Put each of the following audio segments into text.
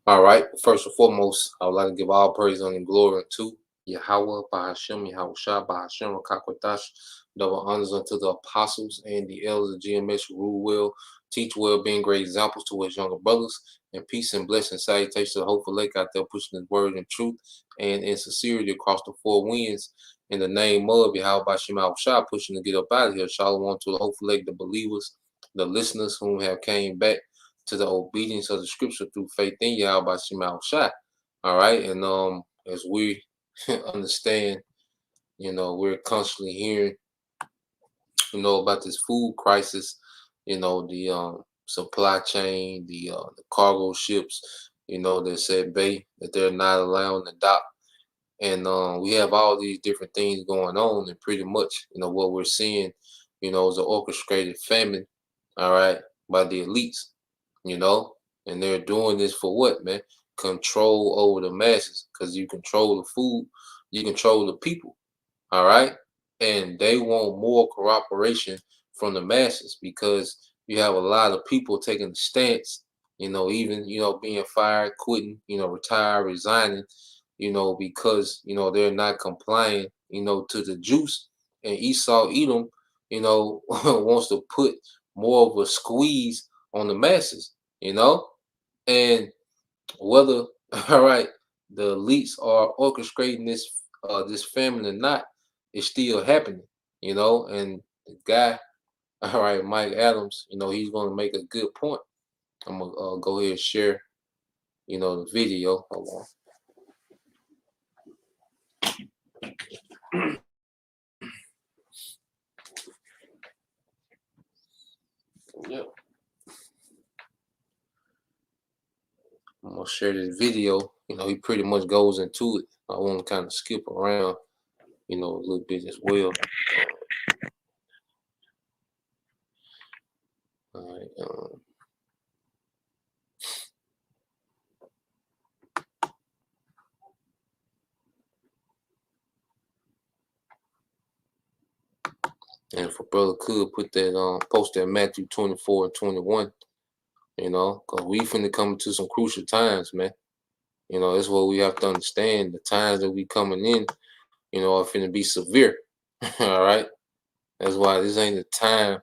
All right. First and foremost, I would like to give all praise and glory to Yahweh, Bahashem, Yahweh Shah, Bahashem, Rakakwatash. Double honors unto the apostles and the elders of GMS who rule well, teach well, being great examples to his younger brothers. And peace and blessing, salutation to the hopeful lake out there pushing his word in truth and in sincerity across the four winds. In the name of Yahweh, Bahashem, Yahweh Shah, pushing to get up out of here. Shalom to the hopeful lake, the believers, the listeners whom have came back to the obedience of the scripture through faith in Yahweh by Shema Shai. All right. And as we understand, we're constantly hearing, about this food crisis, the supply chain, the cargo ships, that said bay that they're not allowing to dock. And we have all these different things going on, and pretty much, what we're seeing, is an orchestrated famine, all right, by the elites. And they're doing this for what, man? Control over the masses, because you control the food, you control the people, all right? And they want more cooperation from the masses because you have a lot of people taking the stance, even, being fired, quitting, retire, resigning, because, they're not complying, to the juice. And Esau Edom, wants to put more of a squeeze on the masses, and whether all right, the elites are orchestrating this famine or not, it's still happening, and the guy, all right, Mike Adams, he's going to make a good point. I'm gonna go ahead and share, the video. Hold on. Yep. I'm gonna share this video. He pretty much goes into it. I want to kind of skip around, a little bit as well. All right. And if a brother could put that post that Matthew 24 and 21, because we finna come to some crucial times, man. That's what we have to understand. The times that we coming in, are finna be severe. All right. That's why this ain't the time,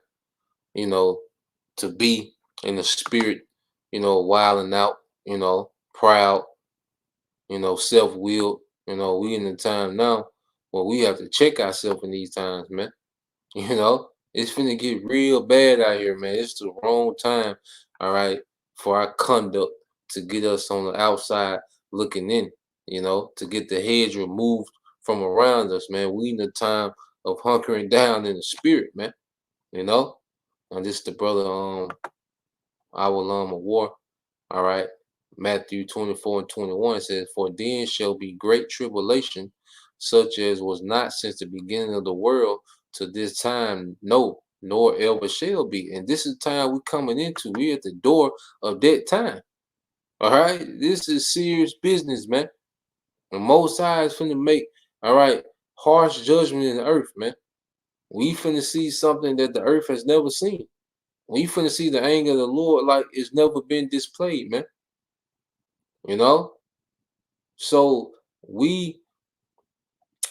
to be in the spirit, wilding out, proud, self-willed. We in the time now where we have to check ourselves in these times, man. It's finna get real bad out here, man. It's the wrong time, all right, for our conduct to get us on the outside looking in, to get the hedge removed from around us, man. We in the time of hunkering down in the spirit, man. And this the brother our of war, all right. Matthew 24 and 21 says, "For then shall be great tribulation, such as was not since the beginning of the world to this time, no, nor ever shall be. And this is the time we're coming into. We're at the door of that time. All right, this is serious business, man. The Most High is finna make, all right, harsh judgment in the earth, man. We finna see something that the earth has never seen. We finna see the anger of the Lord like it's never been displayed, man. You know, so we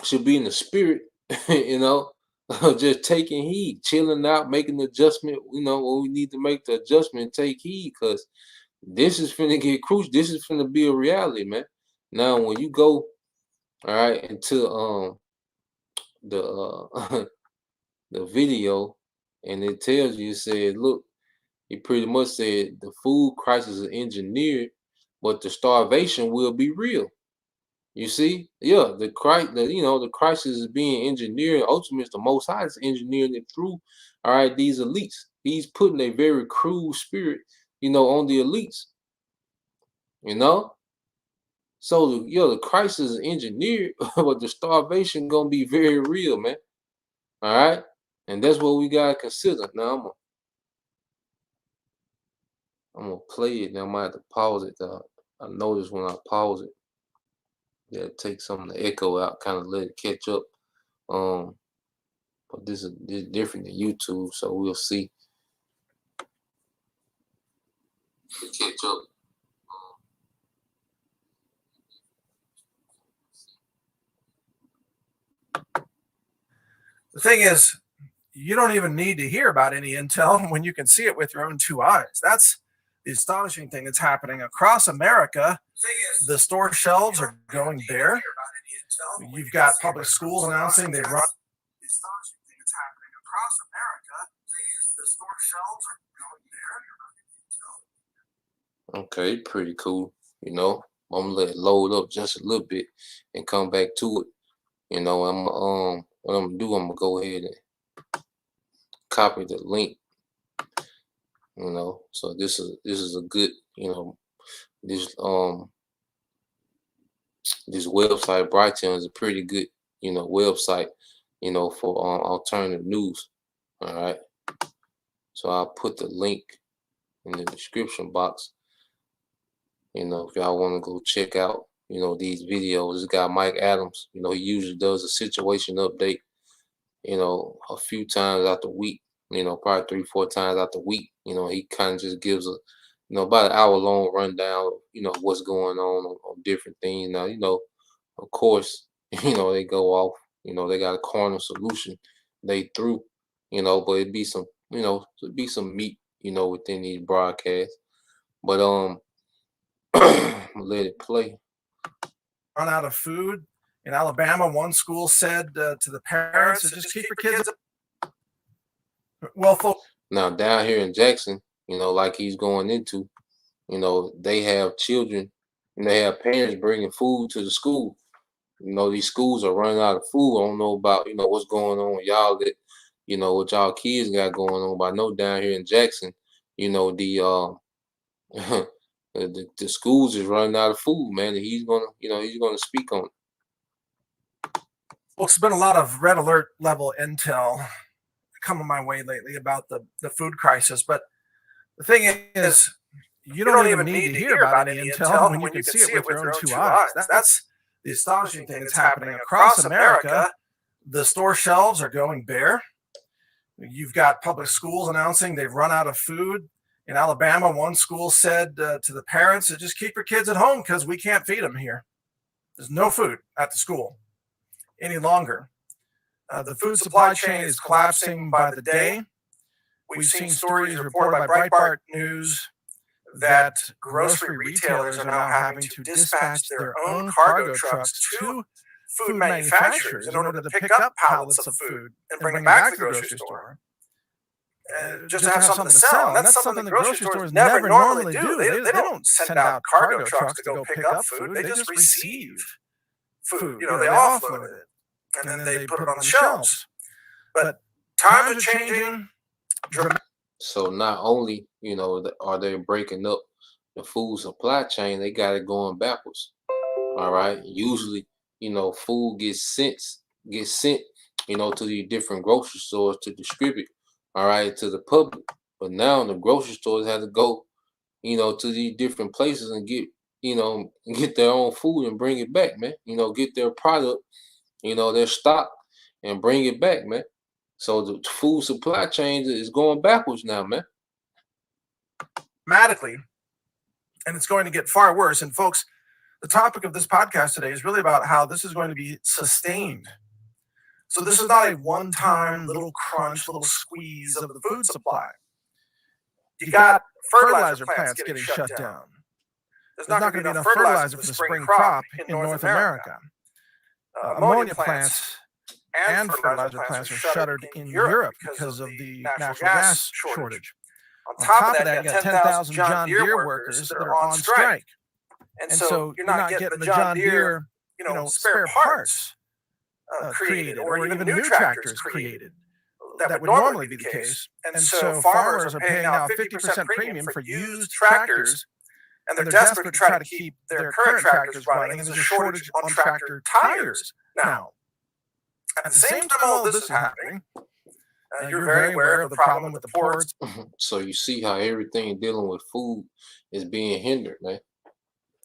should be in the spirit, you know, just taking heed, chilling out, making the adjustment, you know, when we need to make the adjustment, take heed, because this is finna get crucial. This is finna be a reality, man. Now, when you go, all right, into the the video, and it tells you, it said, look, he pretty much said the food crisis is engineered, but the starvation will be real. You see, yeah, the crisis is being engineered. Ultimately, the Most High is engineering it through, all right, these elites. He's putting a very cruel spirit, on the elites. You know, so the crisis is engineered, but the starvation gonna be very real, man. All right, and that's what we gotta consider. Now I'm gonna play it. Now I might have to pause it. I notice when I pause it, yeah, take some of the echo out, kind of let it catch up. Um, but this is different than YouTube, so we'll see. Catch up. The thing is, you don't even need to hear about any intel when you can see it with your own two eyes. That's the astonishing thing that's happening across America. The store shelves are going bare. You've got public schools announcing they run. The astonishing thing that's happening across America. The store shelves are going bare. Okay, pretty cool. I'm gonna let it load up just a little bit and come back to it. What I'm gonna do, I'm gonna go ahead and copy the link. So this is a good, this this website, Brighton, is a pretty good, website, for alternative news. All right. So I'll put the link in the description box. If y'all want to go check out, these videos. This guy Mike Adams, he usually does a situation update, a few times out the week, probably 3-4 times out the week. He kind of just gives about an hour long rundown of, what's going on different things. Now, of course, they go off, they got a corner solution they threw, but it'd be some meat, within these broadcasts. But let it play. Run out of food. In Alabama, one school said to the parents to just keep your kids. Well, folks. Now down here in Jackson, like he's going into, they have children and they have parents bringing food to the school. These schools are running out of food. I don't know about, what's going on with y'all that, what y'all kids got going on. But I know down here in Jackson, the the schools is running out of food, man. And he's gonna speak on it. Well, it's been a lot of red alert level intel coming my way lately about the food crisis. But the thing is, you don't even need to hear about any intel when you can see it with your own two eyes. That's the astonishing thing that's happening across America. The store shelves are going bare. You've got public schools announcing they've run out of food. In Alabama, one school said to the parents to just keep your kids at home because we can't feed them here. There's no food at the school any longer. The food supply chain is collapsing by the day. We've seen stories reported by Breitbart News that grocery retailers are now having to dispatch their own cargo trucks to food manufacturers in order to pick up pallets of food and bring them back to the grocery store. Just to have something to sell. And that's something the grocery stores never normally do. They don't send out cargo trucks to go pick up food. They just receive food. They offload it and then they put it on the shelves. But times are changing. So not only, are they breaking up the food supply chain, they got it going backwards. All right. Usually, food gets sent, to the different grocery stores to distribute. all right, to the public. But now the grocery stores have to go, to these different places and get their own food and bring it back, man. Get their product, their stock and bring it back, man. So the food supply chain is going backwards now, man. Dramatically, and it's going to get far worse. And folks, the topic of this podcast today is really about how this is going to be sustained. So this is not a one-time little crunch, little squeeze of the food supply. You got fertilizer plants getting shut down. There's not going to be enough fertilizer for the spring crop in North America. Ammonia plants and fertilizer plants are shuttered in Europe because of the natural gas shortage. On top of that, you got 10,000 John Deere workers that are on strike. And so you're not getting the John Deere, spare parts created, or even new tractors created. That would normally be the case. And so farmers are paying now a 50% premium for used tractors, and they're desperate to try to keep their current tractors running, and there's a shortage on tractor tires now. At the same time all this is happening, you're very aware of the problem with the ports. So you see how everything dealing with food is being hindered, man.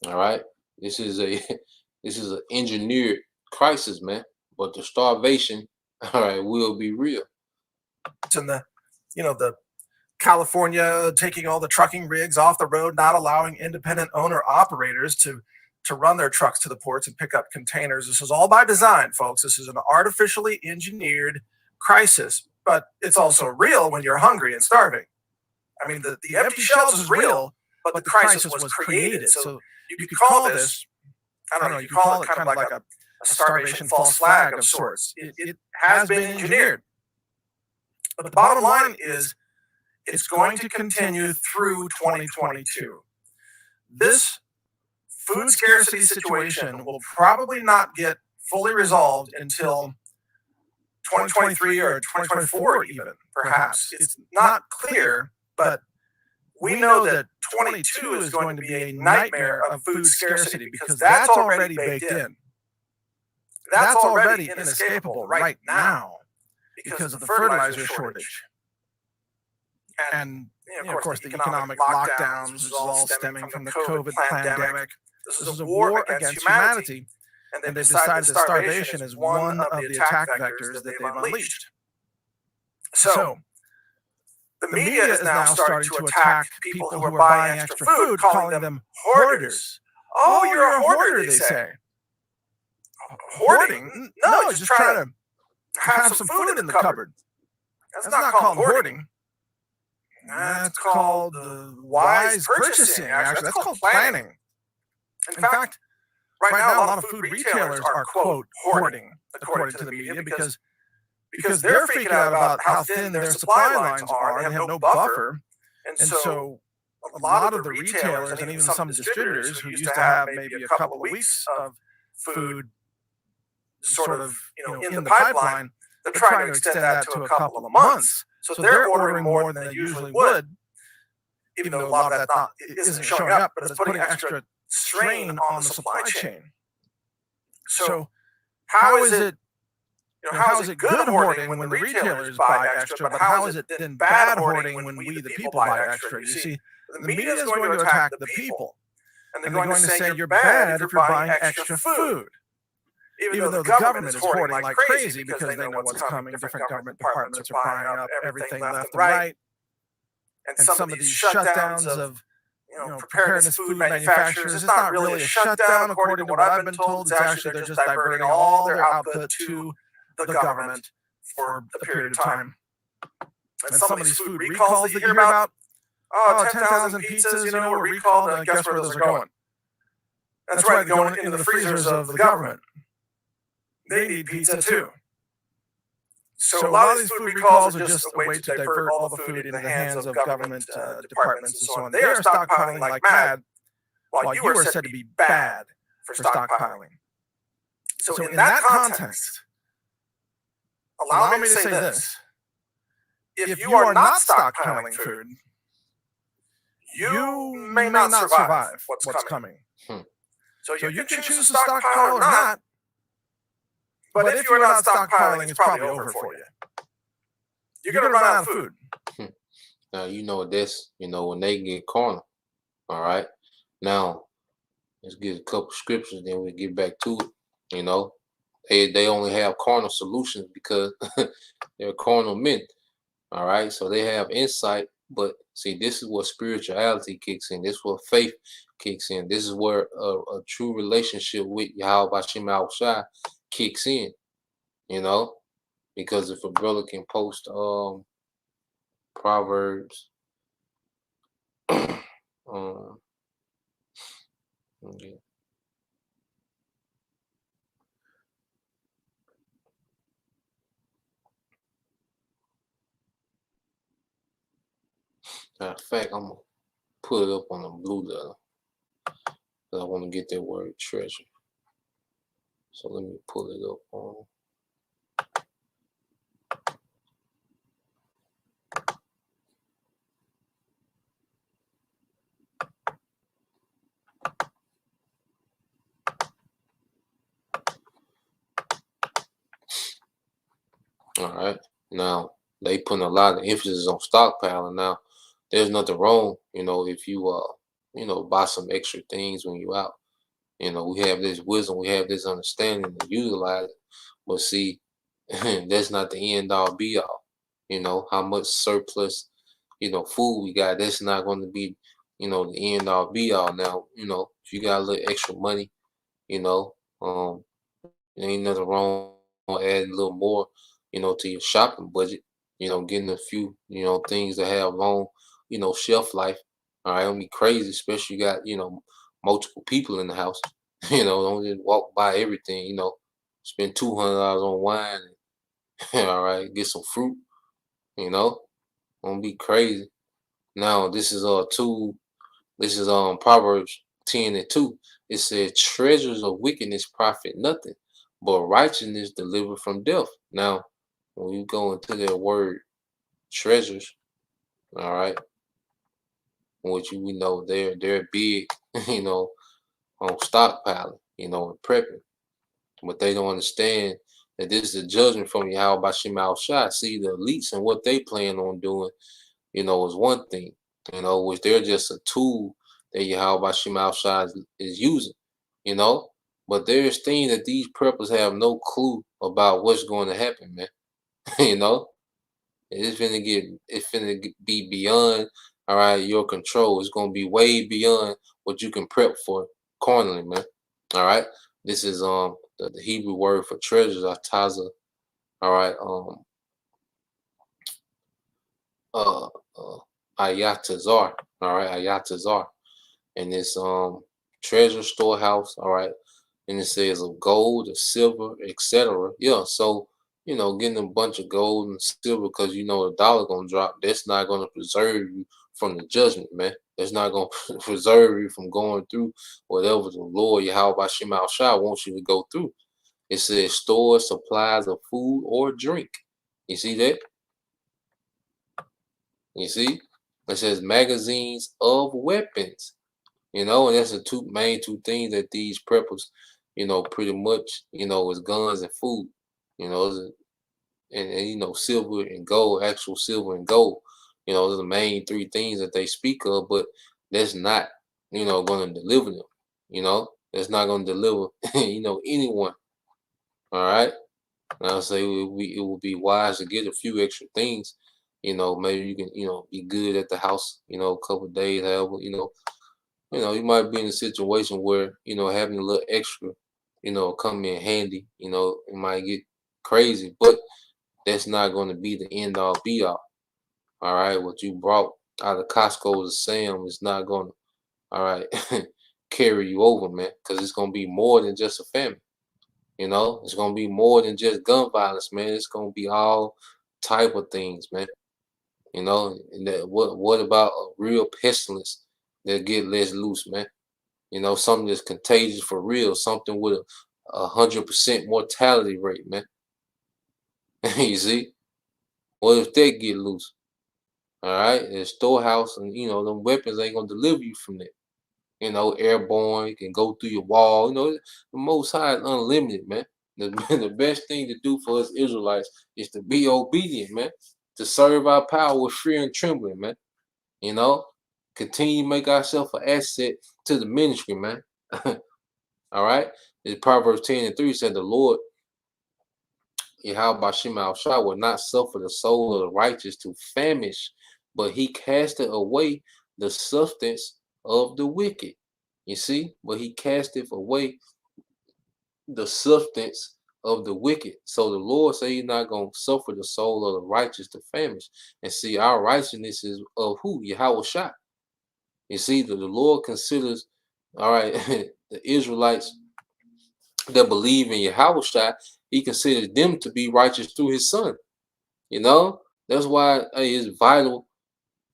All right, this is an engineered crisis, man. But the starvation, all right, will be real. And the California taking all the trucking rigs off the road, not allowing independent owner operators to run their trucks to the ports and pick up containers. This is all by design, folks. This is an artificially engineered crisis, but it's also real when you're hungry and starving. I mean, the empty shelves is real, but the crisis was created. So you could call this, I don't know, you could call it kind of like a starvation false flag of sorts. It has been engineered. But the bottom line is it's going to continue through 2022. This food scarcity situation will probably not get fully resolved until 2023 or 2024 even, perhaps. It's not clear, but we know that 22 is going to be a nightmare of food scarcity because that's already baked in. That's already inescapable right now because of the fertilizer shortage. And of course, the economic lockdowns, which is all stemming from the COVID pandemic. This is a war against humanity, and they've decided that starvation is one of the attack vectors that they've unleashed. So, the media is now starting to attack people who are buying extra food, calling them hoarders. Oh, you're a hoarder, they say. Hoarding? No, just trying to have some food in the cupboard. That's not called hoarding. That's called wise purchasing, actually. That's called planning. In fact, right now, a lot of food retailers are, quote, hoarding, according to the media, because they're freaking out about how thin their supply lines are. They have no buffer. And so a lot of the retailers and even some distributors who used to have maybe a couple of weeks of food sort of in the pipeline, they're trying to extend that to a couple of months. So they're ordering more than they usually would, even though a lot of that isn't showing up, but it's putting extra strain on the supply chain. So how is it good hoarding when the retailers buy extra, but how is it then bad hoarding when we, the people, buy extra? You see, the media is going to attack the people, and they're going to say you're bad if you're buying extra food. Even though the government is hoarding like crazy because they know what's coming. Different government departments are buying up everything left and right. And some of these shutdowns of preparedness food manufacturers, it's not really a shutdown according to what I've been told. It's actually they're just diverting all their output to the government for a period of time. And some of these food recalls that you hear about, 10,000 pizzas, were recalled, guess where those are going? That's right, they're going into the freezers of the government. They need pizza too. So a lot of these food recalls are just a way to divert all the food into the hands of government departments and so on. They are stockpiling like mad, while you are said to be bad for stockpiling. So in that context, allow me to say this. If you are not stockpiling food, you may not survive what's coming. So you can choose to stockpile or not, but if you are not stockpiling, it's probably over for you. you're gonna run out of food. Now that's when they get carnal. All right. Now let's get a couple scriptures, then we get back to it. You know, they only have carnal solutions because they're carnal men. All right, so they have insight, but see, this is what spirituality kicks in. This is what faith kicks in. This is where a true relationship with Yahweh Bashim Al Shai kicks in. You know, because if a brother can post Proverbs, um, okay. Matter of fact, I'm gonna put it up on the blue letter because I want to get that word treasure. So let me pull it up on. All right. Now they putting a lot of emphasis on stockpiling. Now, there's nothing wrong, if you buy some extra things when you out. We have this wisdom, we have this understanding to utilize it. But see, that's not the end all be all. How much surplus, food we got, that's not going to be, the end all be all. Now, if you got a little extra money, you know, um, there ain't nothing wrong with adding a little more, to your shopping budget. Getting a few, things that have long, shelf life. All right, don't be crazy, especially you got, multiple people in the house. Don't just walk by everything. Spend $200 on wine. All right, get some fruit. You know, don't be crazy. Now this is two. This is Proverbs 10:2. It said, "Treasures of wickedness profit nothing, but righteousness deliver from death." Now, when you go into that word treasures, all right, which we know they're big, on stockpiling, and prepping, but they don't understand that this is a judgment from Yahweh Bashim Al Shai. See, the elites and what they plan on doing, is one thing, which they're just a tool that Yahweh Bashim Al Shai is using, you know. But there's things that these preppers have no clue about what's going to happen, man. you know, be beyond, all right, your control. It's gonna be way beyond what you can prep for carnally, man. All right. This is the Hebrew word for treasures, ataza. All right. Uh, uh Ayatazar. All right, Ayatazar. And it's treasure storehouse. All right. And it says of gold, of silver, etc. Yeah, so getting a bunch of gold and silver because the dollar gonna drop. That's not gonna preserve you from the judgment, man. That's not gonna preserve you from going through whatever the Lord Yahweh Shema Shah wants you to go through. It says store supplies of food or drink. You see that? You see? It says magazines of weapons. And that's the two things that these preppers, pretty much, is guns and food, and silver and gold, actual silver and gold, those are the main three things that they speak of, but that's not, going to deliver them, that's not going to deliver, anyone. All right. And I'll say it would be wise to get a few extra things, maybe you can, be good at the house, a couple of days, however, you might be in a situation where, having a little extra, come in handy, it might get crazy, but that's not going to be the end all be all. All right. What you brought out of Costco to Sam is not going to, all right, carry you over, man, because it's going to be more than just a famine. It's going to be more than just gun violence, man. It's going to be all type of things, man. And that what about a real pestilence that get less loose, man? Something that's contagious for real, something with a 100% mortality rate, man. You see, what if that get loose? All right, the storehouse and them weapons ain't gonna deliver you from that. Airborne, you can go through your wall. The Most High is unlimited, man. The, the best thing to do for us Israelites is to be obedient, man. to serve our power with fear and trembling, man. You know, continue to make ourselves an asset to the ministry, man. All right. In Proverbs 10:3 said the Lord, Yahweh Shema Shah, will not suffer the soul of the righteous to famish, but he casteth away the substance of the wicked. You see, but he casteth away the substance of the wicked. So the Lord say he's not going to suffer the soul of the righteous to famish. And see, our righteousness is of who? Yahweh Shah. You see, that the Lord considers, all right, the Israelites that believe in Yahweh Shai, he considers them to be righteous through his son. You know, that's why it's vital,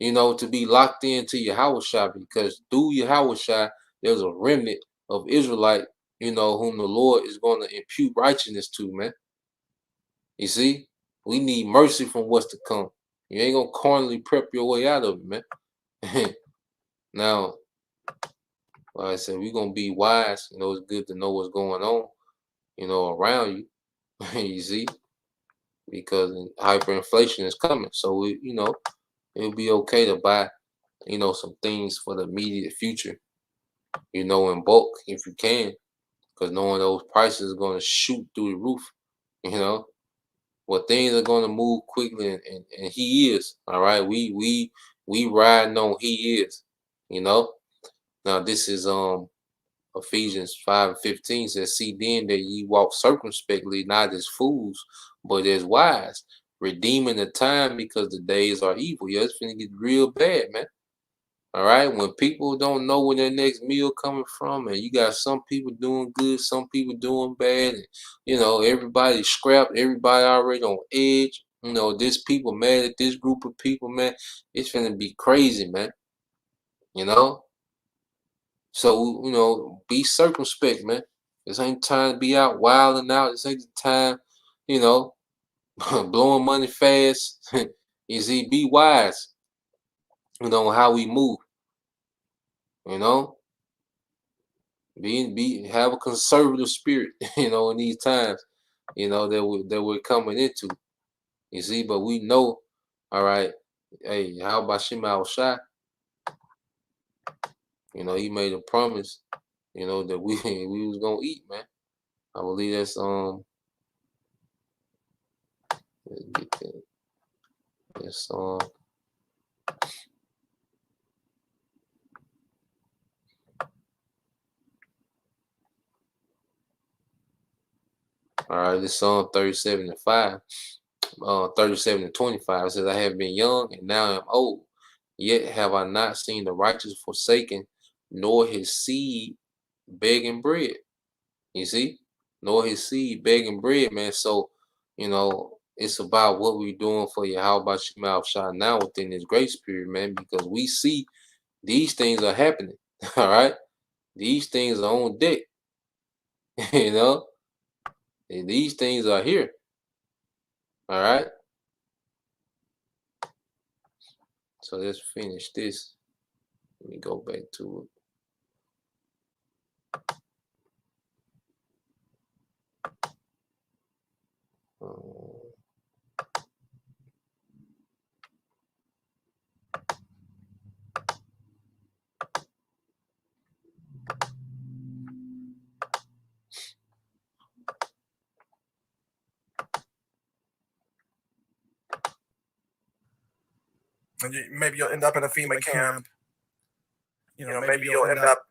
to be locked into Yahweh Shai, because through Yahweh Shai, there's a remnant of Israelite, whom the Lord is going to impute righteousness to, man. You see, we need mercy from what's to come. You ain't gonna carnally prep your way out of it, man. Now, like I said, we're gonna be wise. It's good to know what's going on, around you. You see, because hyperinflation is coming. So it'll be okay to buy, some things for the immediate future, in bulk if you can, because knowing those prices are going to shoot through the roof, you know. Well, things are going to move quickly, and he is all right. We riding on he is, you know. Now this is Ephesians 5:15 says, "See then that ye walk circumspectly, not as fools, but as wise, redeeming the time because the days are evil." Yeah, it's gonna get real bad, man. All right, when people don't know where their next meal coming from, and you got some people doing good, some people doing bad, and everybody scrapped, everybody already on edge. This people mad at this group of people, man. It's gonna be crazy, man. You know. So, be circumspect, man. This ain't time to be out wilding out. This ain't the time, you know, blowing money fast. You see, be wise, how we move, you know. Have a conservative spirit, in these times, that we're coming into. You see, but we know, all right, hey, how about Shema Shai? He made a promise, that we we was gonna eat, man. I believe that's let's get that. That's all right, this Psalm 37:5, 37:25. It says, "I have been young and now am old, yet have I not seen the righteous forsaken, nor his seed begging bread." You see, nor his seed begging bread, man. So, it's about what we're doing for you. How about your mouth shot now within this grace period, man? Because we see these things are happening. All right, these things are on deck. you know, and these things are here. All right. So let's finish this. Let me go back to it. And maybe you'll end up in a FEMA camp. Maybe you'll end up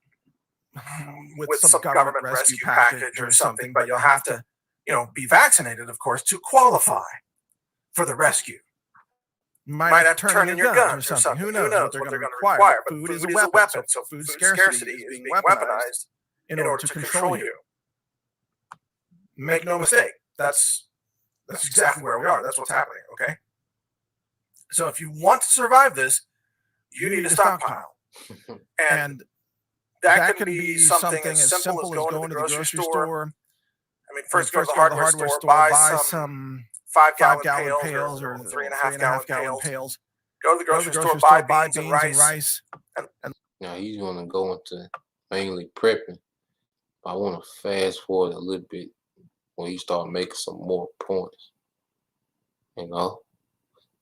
with some government rescue package or something, but you'll have to, be vaccinated, of course, to qualify for the rescue. You might have to turn in your guns or something. Who knows what they're going to require? But food is a weapon, so food scarcity is being weaponized in order to control you. Make no mistake, that's exactly where we are. That's what's happening, okay? So if you want to survive this, you need a stockpile. And that can be something as simple as going to the grocery store. I mean, first go to the hardware store, buy some 5-gallon pails or 3.5-gallon pails. Go to the grocery store, buy beans and rice. Now he's gonna go into mainly prepping. I want to fast forward a little bit when he start making some more points.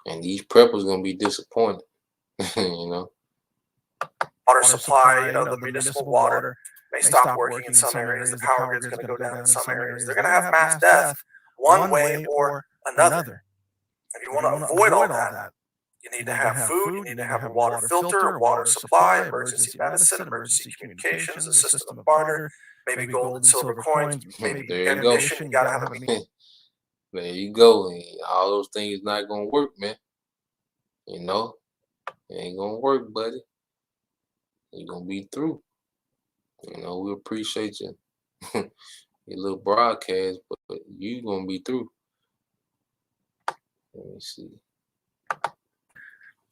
And these preppers gonna be disappointed. You know. Water supply, the municipal water may stop working in some areas. The power grid's going to go down in some areas. They're going to have mass death one way or another. If you want to avoid all that, you need to have food, you need to have a water filter, a water supply, emergency medicine, emergency communications, a system of barter, maybe gold and silver coins, maybe ammunition. You got to have a There you go. And all those things not gonna work, man. You know, it ain't gonna work, buddy. You're gonna be through. You know, we appreciate you. Your little broadcast, but you gonna be through. Let me see.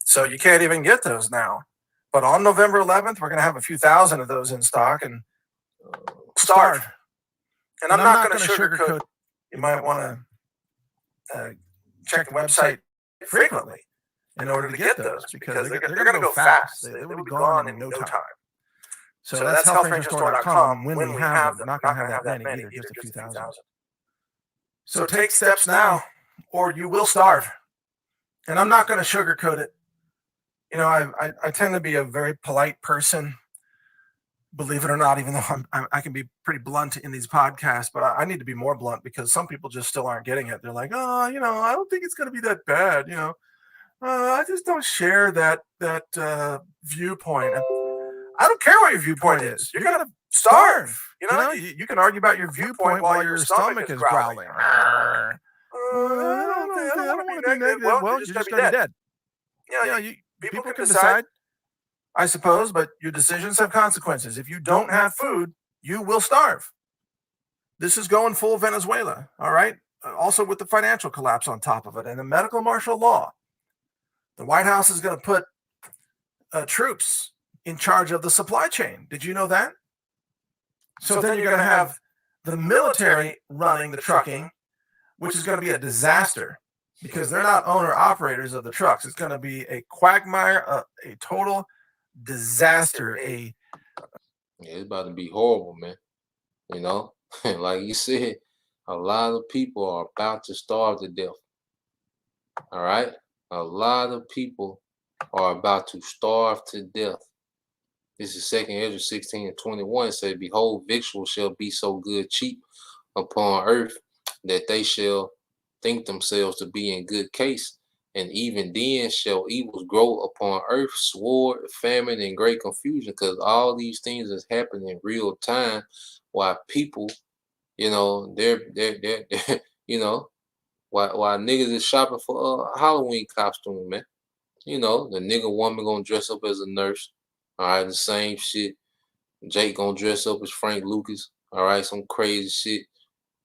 So you can't even get those now. But on November 11th, we're going to have a few thousand of those in stock and starve. And I'm not going to sugarcoat. You might want to check the website frequently in order to get those because they're going to go fast. They will be gone in no time. So that's healthrangerstore.com when we have them. We're not going to have that many, either, just a few thousand. So take steps now or you will starve. And I'm not going to sugarcoat it. I tend to be a very polite person, believe it or not, even though I can be pretty blunt in these podcasts, but I need to be more blunt because some people just still aren't getting it. They're like, oh, I don't think it's going to be that bad. I just don't share that viewpoint. I don't care what your viewpoint is. You're going to starve. You can argue about your viewpoint while your stomach is growling. I don't want to be negative. Well, you're just going to be dead. People can decide, I suppose, but your decisions have consequences. If you don't have food, you will starve. This is going full Venezuela, all right? Also with the financial collapse on top of it and the medical martial law. The White House is going to put troops in charge of the supply chain. Did you know that? So then you're going to have the military running the trucking, which is going to be a disaster. Because they're not owner-operators of the trucks. It's going to be a quagmire, a total disaster. It's about to be horrible, man. Like you said, a lot of people are about to starve to death. All right? A lot of people are about to starve to death. This is 2nd Ezra 16:21. It says, behold, victuals shall be so good cheap upon earth that they shall think themselves to be in good case, and even then shall evils grow upon earth, sword, famine, and great confusion, because all these things is happening in real time while people, they're while niggas is shopping for a Halloween costume, man. The nigga woman gonna dress up as a nurse. All right, the same shit. Jake gonna dress up as Frank Lucas. All right, some crazy shit.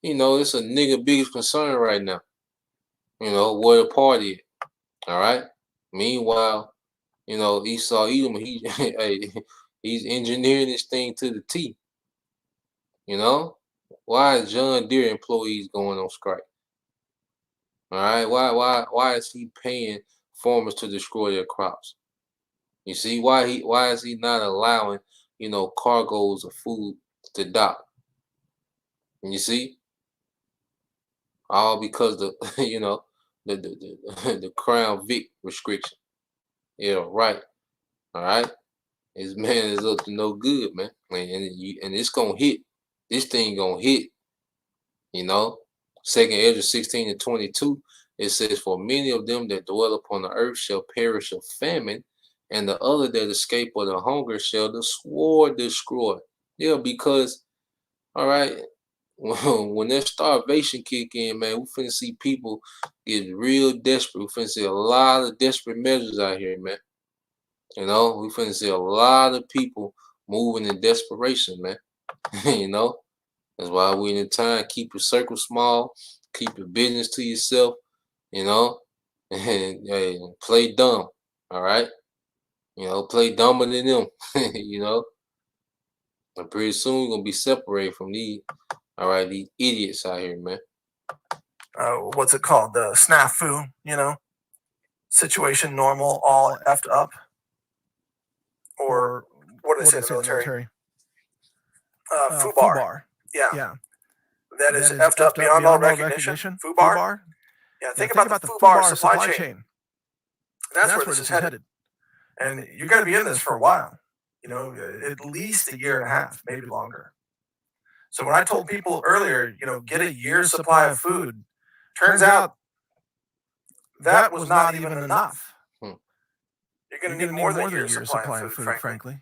It's a nigga biggest concern right now. Where the party at. All right. Meanwhile, Esau Edom, he's engineering this thing to the T. Why is John Deere employees going on strike? All right. Why is he paying farmers to destroy their crops? You see why is he not allowing cargoes of food to dock? And you see, all because the the Crown Vic restriction. Yeah, right. All right. His man is up to no good, man. And it's gonna hit. This thing gonna hit. 2nd Ezra 16:22. It says, for many of them that dwell upon the earth shall perish of famine, and the other that escape of the hunger shall the sword destroy. Yeah, because all right, when that starvation kick in, man, we finna see people get real desperate. We finna see a lot of desperate measures out here, man. We finna see a lot of people moving in desperation, man. That's why we in the time keep your circle small, keep your business to yourself, and play dumb. All right, play dumber than them. And pretty soon you're gonna be separated from these. All right, these idiots out here, man. What's it called? The snafu, situation normal, all effed up. Or what do they say in the military? FUBAR. Yeah. That is effed up beyond all recognition. FUBAR. Yeah, think about the FUBAR supply chain. And that's where this is headed. And you're going to be in this for a while, at least a year and a half, maybe longer. So when I told people earlier, get a year's supply of food, turns out that was not even enough. You're going to need more than a year's supply of food, frankly,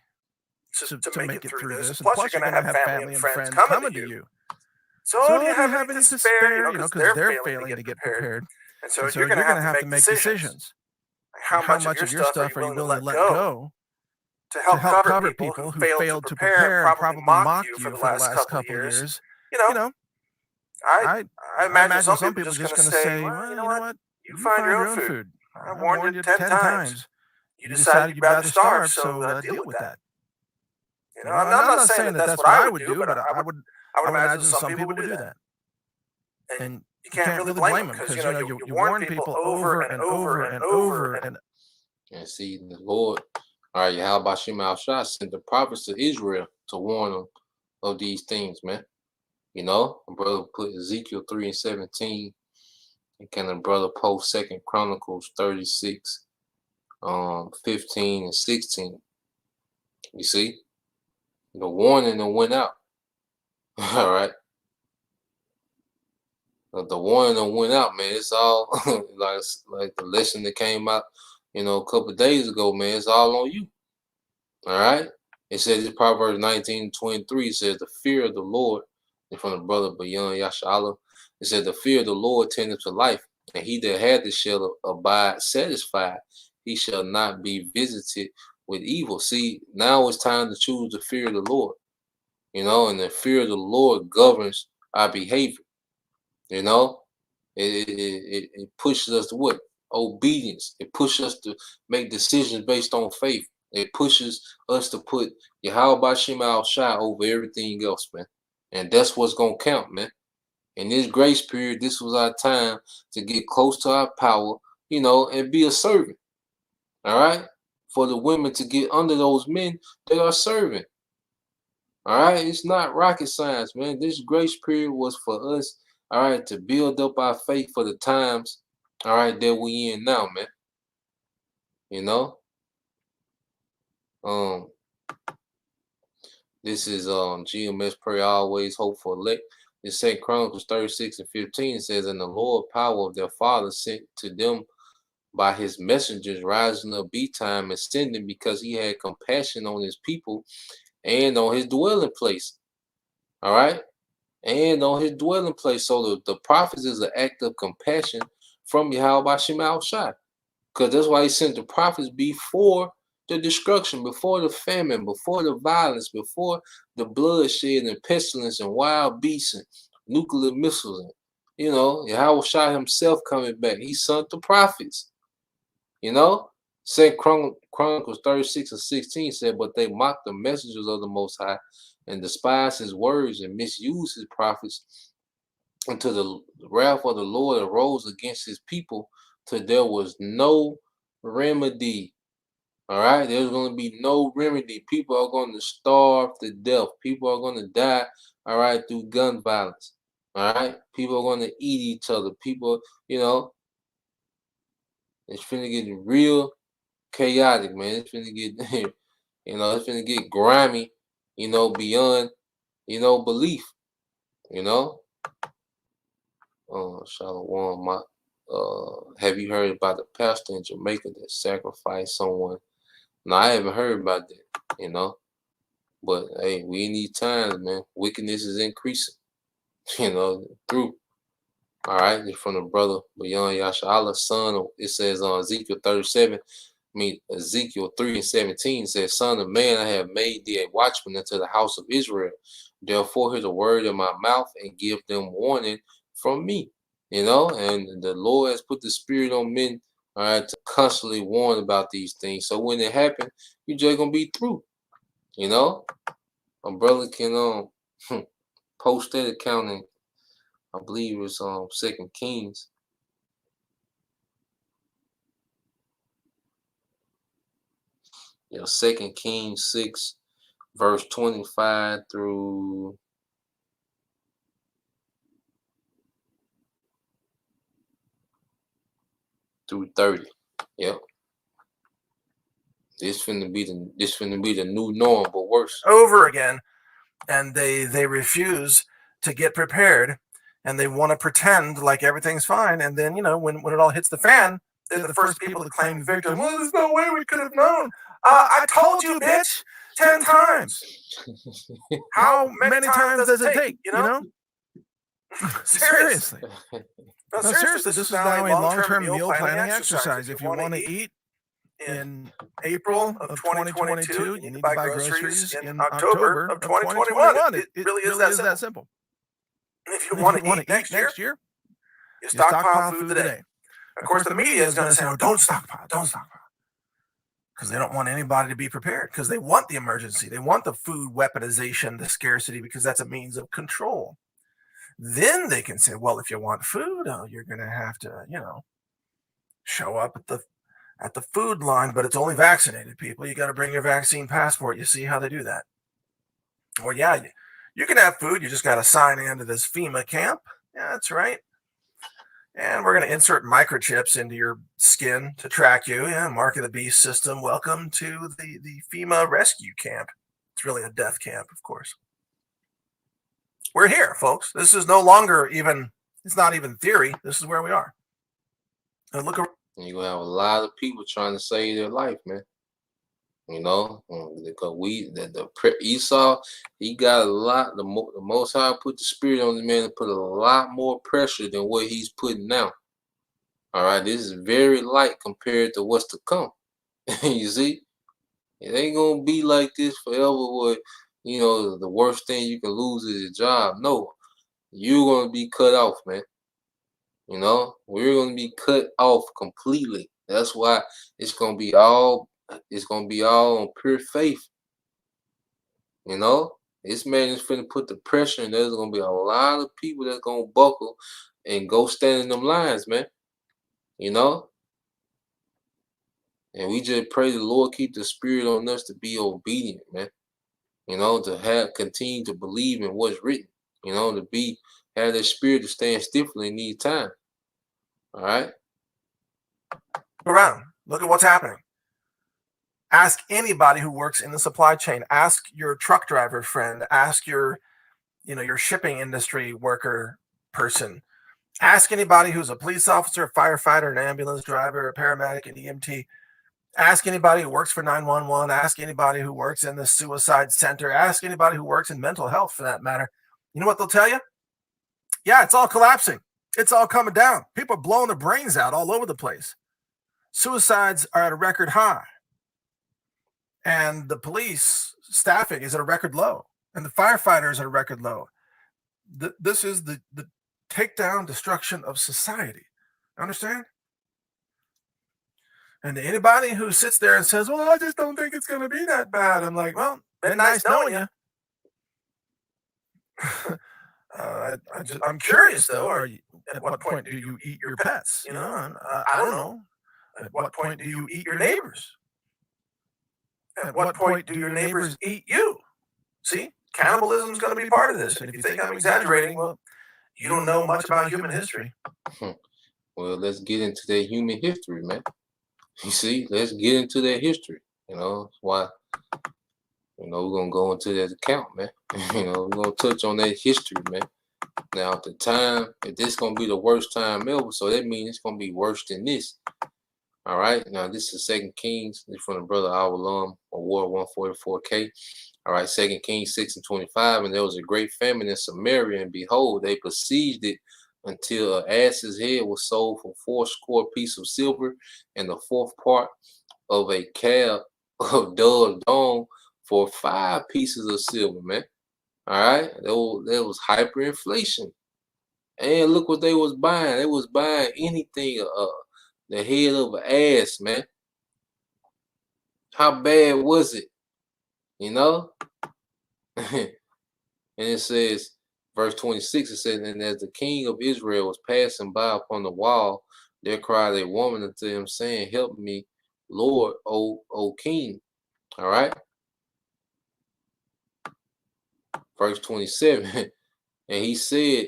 to make it through this. And plus, you're going to have family and friends coming to you. So, do you have any to spare? Because they're failing to get prepared. And so you're going to have to make decisions. How much of your stuff are you willing to let go to help cover people who failed to prepare and probably mocked you for the last couple of years? I imagine some people just going to say, well, you know what? You find your own food. I warned you 10 times. You decided you'd rather starve, so deal with that. I'm not saying that that's what I would do, but I would imagine some people would do that. And you can't really blame them because you warn people over and over and over and see the Lord. All right, how about Shema sent the prophets to Israel to warn them of these things, man. My brother put Ezekiel 3 and 17, and kind of brother post 2nd Chronicles 36, 15 and 16. You see, the warning that went out. All right. The warning that went out, man. It's all like the lesson that came out, a couple of days ago, man. It's all on you. All right. It says in Proverbs 19:23, it says the fear of the Lord, and from the brother Bayan Yashala, it said the fear of the Lord tendeth to life, and he that hath it shall abide satisfied. He shall not be visited with evil. See, now it's time to choose the fear of the Lord, and the fear of the Lord governs our behavior. It pushes us to what? Obedience. It pushes us to make decisions based on faith. It pushes us to put Yahweh Shema Shai over everything else, man. And that's what's gonna count, man. In this grace period, this was our time to get close to our power, and be a servant. All right? For the women to get under those men that are serving. All right, it's not rocket science, man. This grace period was for us, all right, to build up our faith for the times, all right, that we in now, man. You know, um, this is GMS prayer always hope for elect. In 2 Chronicles 36 and 15 says, and the Lord power of their father sent to them by his messengers, rising up time and sending because he had compassion on his people and on his dwelling place. All right. And on his dwelling place. So the prophets is an act of compassion from Yahweh Shema Shai. Because that's why he sent the prophets before the destruction, before the famine, before the violence, before the bloodshed and pestilence and wild beasts and nuclear missiles. And, Yahweh Shai himself coming back. He sent the prophets. 2 Chronicles 36 and 16 said, but they mocked the messengers of the Most High and despised his words and misused his prophets until the wrath of the Lord arose against his people till there was no remedy. All right, there's going to be no remedy. People are going to starve to death. People are going to die, all right, through gun violence. All right, people are going to eat each other. People, it's finna get real chaotic, man. It's finna get, it's finna get grimy, beyond, belief, you know. Shalom, have you heard about the pastor in Jamaica that sacrificed someone? No, I haven't heard about that, But hey, we in these times, man, wickedness is increasing, through. All right, it's from the brother Bayan Yashala, son of, it says on Ezekiel 37. Ezekiel 3 and 17 says, son of man, I have made thee a watchman unto the house of Israel. Therefore, hear the word of my mouth and give them warning from me. And the Lord has put the spirit on men, all right, to constantly warn about these things. So when it happens, you're just gonna be through. A brother can post that account in, I believe it's 2 Kings. Yeah, 2 Kings 6, verse 25 through 30. Yep. This finna be the new norm, but worse. Over again. And they refuse to get prepared, and they want to pretend like everything's fine. And then, when it all hits the fan, they're the first people to claim victim. Well, there's no way we could have known. I told you, bitch, 10 times. How many times does it take? Seriously. No, seriously, this is now a long-term meal planning exercise. If you want to eat in April of 2022, you need to buy groceries in October of 2021. It really is that simple. And if you want to eat next year, you stockpile food today. Of course, the media is going to say, "Oh, don't stockpile, because they don't want anybody to be prepared, because they want the emergency, they want the food weaponization, the scarcity, because that's a means of control. Then they can say, well, if you want food, you're going to have to, show up at the food line, but it's only vaccinated people. You got to bring your vaccine passport. You see how they do that? Or yeah, you can have food. You just got to sign into this FEMA camp. Yeah, that's right. And we're going to insert microchips into your skin to track you. Yeah, Mark of the Beast system. Welcome to the FEMA rescue camp. It's really a death camp, of course. We're here, folks. This is no longer even, it's not even theory. This is where we are. And look around. You're gonna have a lot of people trying to save their life, man. Because Esau, he got a lot. The Most High put the spirit on the man to put a lot more pressure than what he's putting now. All right, this is very light compared to what's to come. You see, it ain't gonna be like this forever. Where the worst thing you can lose is your job. No, you're gonna be cut off, man. We're gonna be cut off completely. That's why it's gonna be all on pure faith. This man is finna put the pressure, and there's gonna be a lot of people that's gonna buckle and go stand in them lines, man. And we just pray the Lord keep the spirit on us to be obedient, man. To continue to believe in what's written. Have that spirit to stand stiffly in these times. All right. Around. Look at what's happening. Ask anybody who works in the supply chain. Ask your truck driver friend. Ask your shipping industry worker person. Ask anybody who's a police officer, a firefighter, an ambulance driver, a paramedic, an EMT. Ask anybody who works for 911. Ask anybody who works in the suicide center. Ask anybody who works in mental health, for that matter. You know what they'll tell you? Yeah, it's all collapsing. It's all coming down. People are blowing their brains out all over the place. Suicides are at a record high. And the police staffing is at a record low. And the firefighters are at a record low. This is the takedown, destruction of society. Understand? And anybody who sits there and says, well, I just don't think it's going to be that bad. I'm like, well, been nice knowing you. I'm curious, though. At what point do you eat your pets? I don't know. At what point do you eat your neighbors? At what point do your neighbors eat you? See, cannibalism is going to be part of this. And if you think I'm exaggerating, well, you don't know much about human history. Well, let's get into that human history, man. You see, let's get into that history. That's why, we're going to go into that account, man. We're going to touch on that history, man. Now, at the time, if this is going to be the worst time ever, so that means it's going to be worse than this. All right. Now, this is 2 Kings. This is from the brother Awalum, Award 144K. All right. 2 Kings 6:25. And there was a great famine in Samaria, and behold, they besieged it until an ass's head was sold for 80 pieces of silver, and the fourth part of a calf of dove's dung for 5 pieces of silver, man. All right. There was hyperinflation. And look what they was buying. They was buying anything, the head of an ass, man. How bad was it? And it says, verse 26, it says, and as the king of Israel was passing by upon the wall, there cried a woman unto him, saying, help me, Lord, O king. All right. Verse 27, and he said,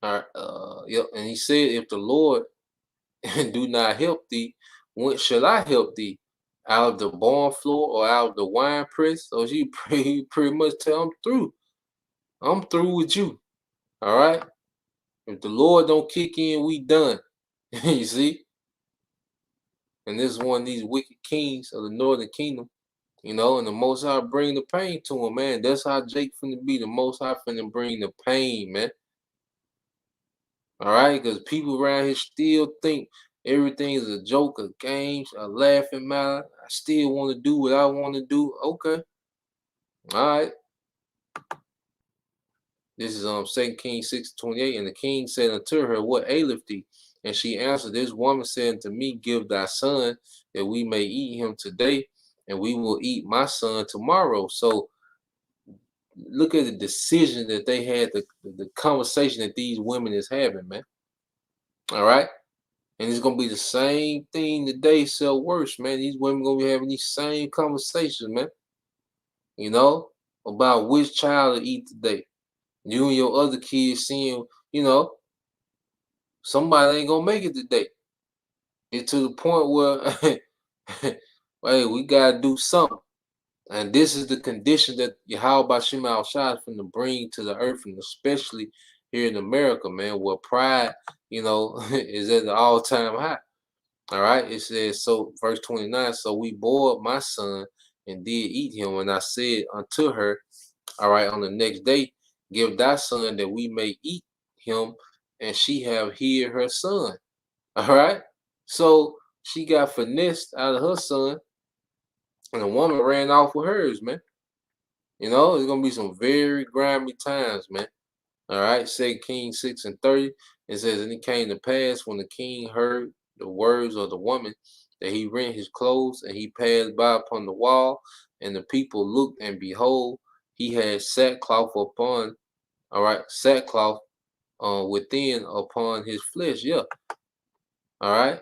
and he said, if the Lord do not help thee, when shall I help thee? out of the barn floor or out of the wine press. So she pretty much tell I'm through. I'm through with you. All right. If the Lord don't kick in, we done. You see? And this is one of these wicked kings of the northern kingdom. And the Most High bring the pain to him, man. That's how Jake finna be. The Most High finna bring the pain, man. All right, because people around here still think everything is a joke, a game, a laughing matter. I still want to do what I want to do. Okay, all right. This is 2 Kings 6:28, and the king said unto her, What aileth thee? And she answered, This woman said unto me, Give thy son, that we may eat him today, and we will eat my son tomorrow. So look at the decision that they had, the conversation that these women is having, man. All right. And it's gonna be the same thing today, sell worse, man. These women gonna be having these same conversations, man. You know, about which child to eat today. You and your other kids seeing, you know, somebody ain't gonna make it today. It's to the point where hey, we gotta do something. And this is the condition that Yahweh Shema Shai is finna bring to the earth, and especially here in America, man, where pride, is at the all-time high. All right, it says, so verse 29, so we boiled my son and did eat him, and I said unto her, all right, on the next day, give thy son that we may eat him, and she have hid her son. All right, so she got finessed out of her son, and the woman ran off with hers, man. It's gonna be some very grimy times, man. All right, 2 Kings 6:30. It says, and it came to pass when the king heard the words of the woman that he rent his clothes, and he passed by upon the wall, and the people looked, and behold, he had sackcloth upon, all right, sackcloth within upon his flesh. Yeah. All right.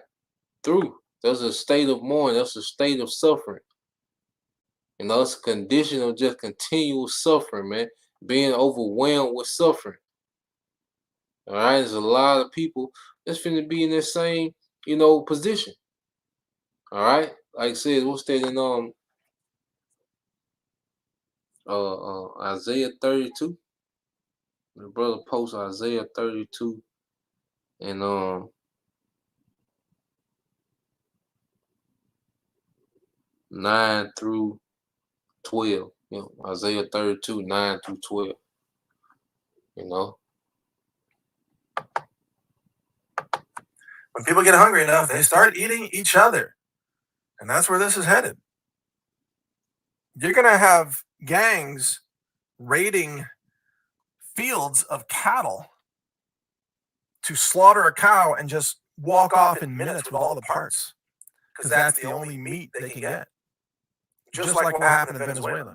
Through. That's a state of mourning. That's a state of suffering. It's a condition of just continual suffering, man. Being overwhelmed with suffering. All right, there's a lot of people that's finna be in that same, position. All right, like I said, what's that in Isaiah 32? The brother posts Isaiah 32 and 9 through 12. Isaiah 32, 9 through 12. When people get hungry enough, they start eating each other. And that's where this is headed. You're going to have gangs raiding fields of cattle to slaughter a cow and just walk off in minutes with all the parts, because that's the only meat they can get. Just like what happened in Venezuela.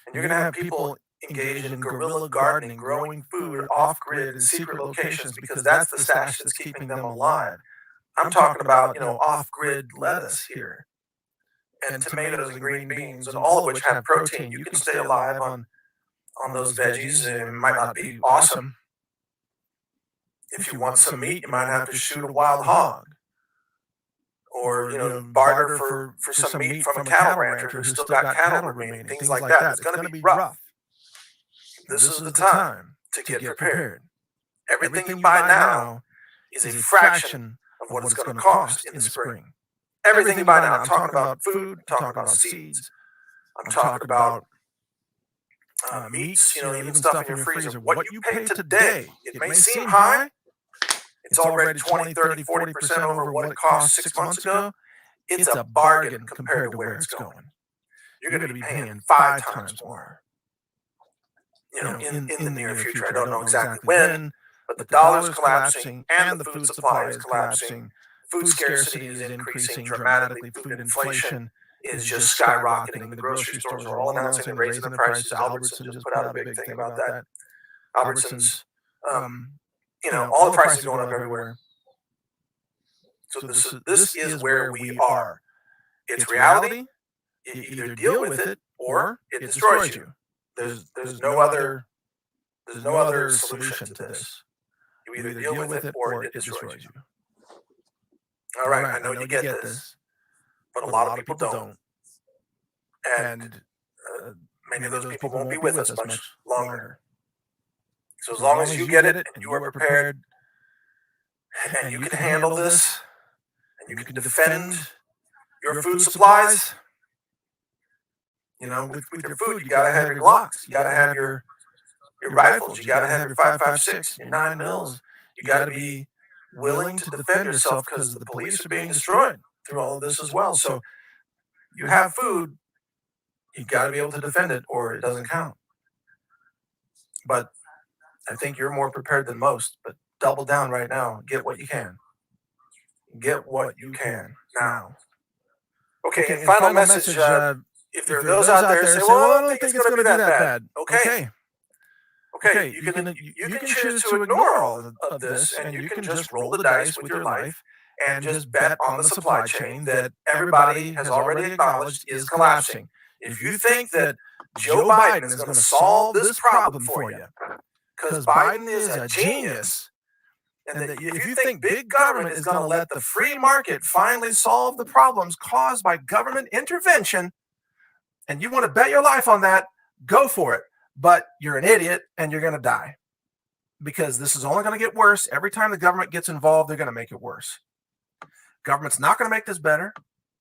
And you're going to have people engaged in guerrilla gardening, growing food off-grid in secret locations, because that's the stash that's keeping them alive. I'm talking about, off-grid lettuce here, and tomatoes and green beans, and all of which have protein. You can stay alive on those veggies, and it might not be awesome. If you want some meat, you might have to shoot a wild hog, or barter for some meat from a cattle rancher who's still got cattle remaining. Things like that. It's going to be rough. This is the time to get prepared. Everything you buy now is a fraction of what it's going to cost in the spring. Everything you buy now. I'm talking about food. I'm talking about seeds. I'm talking about meats. Even stuff in your freezer. What you pay today, it may seem high. It's already 20, 30, 40% over what it cost 6 months ago. It's a bargain compared to where it's going. You're going to be paying 5 times more. In the near future. I don't know exactly when, but the dollar's collapsing and the food supply is collapsing. Food scarcity is increasing dramatically. Food inflation is just skyrocketing. The grocery stores are all announcing they're raising the prices. Albertsons just put out a big thing about that. Albertsons, all the prices are going up everywhere. So this is where we are. It's reality. You either deal with it or it destroys you. There's no other solution to this. You either deal with it or it destroys you. All right, I know you get this. but a lot of people don't. And many of those people won't be with us much longer. So as long as you get it and you are prepared and you can handle this and you can defend your food supplies, with your food, you gotta have your Glocks, you gotta have your rifles, you gotta have your 5.56, your 9 mils. You gotta be willing to defend yourself because the police are being destroyed through all of this as well. So you have food, you gotta be able to defend it or it doesn't count. But I think you're more prepared than most, but double down right now. Get what you can. Get what you can now. Okay, and final message. If there are those out there say, well, I don't think it's going to be that bad. Okay, you can choose to ignore all of this and you can just roll the dice with your life and just bet on the supply chain that everybody has already acknowledged is collapsing. If you think that Joe Biden is going to solve this problem for you, because Biden is a genius, and that if you think big government is going to let the free market finally solve the problems caused by government intervention, and you want to bet your life on that, go for it. But you're an idiot and you're going to die, because this is only going to get worse. Every time the government gets involved, they're going to make it worse. Government's not going to make this better.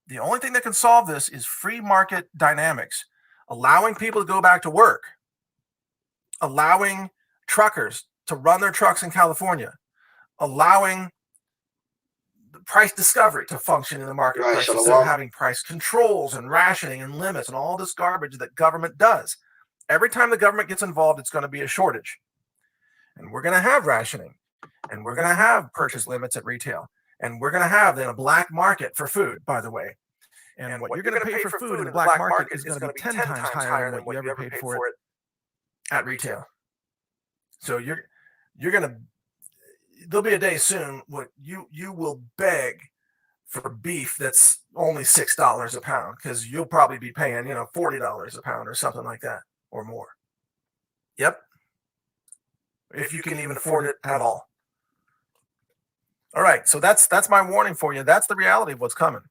The only thing that can solve this is free market dynamics, allowing people to go back to work, allowing truckers to run their trucks in California, allowing price discovery to function in the marketplace instead of having price controls and rationing and limits and all this garbage that government does. Every time the government gets involved, it's going to be a shortage. And we're going to have rationing. And we're going to have purchase limits at retail. And we're going to have then a black market for food, by the way. And what you're going to pay for food in the black market is going to be 10 times higher than what you ever paid for it at retail. So you're going to, there'll be a day soon when you will beg for beef that's only $6 a pound, because you'll probably be paying, $40 a pound or something like that or more. Yep. If you can even afford it at all. All right. So that's my warning for you. That's the reality of what's coming.